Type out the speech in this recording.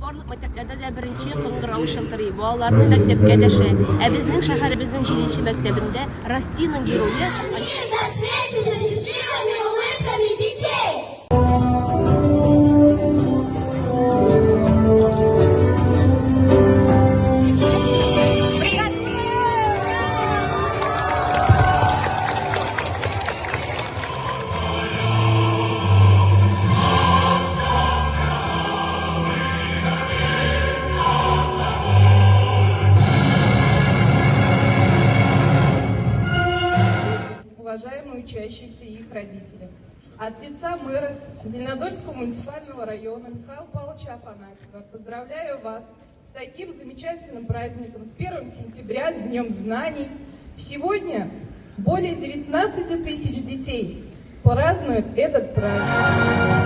Барлык мәктәпләрдә дә беренче кыңгырау шалтырый. Балаларны мәктәпкә дәшә. Ә безнең шәһәребезнең җиденче мәктәбендә Россиянең герое уважаемые учащиеся и их родители. От лица мэра Зеленодольского муниципального района Михаила Павловича Афанасьева поздравляю вас с таким замечательным праздником, с 1 сентября, с Днем Знаний. Сегодня более 19 тысяч детей празднуют этот праздник.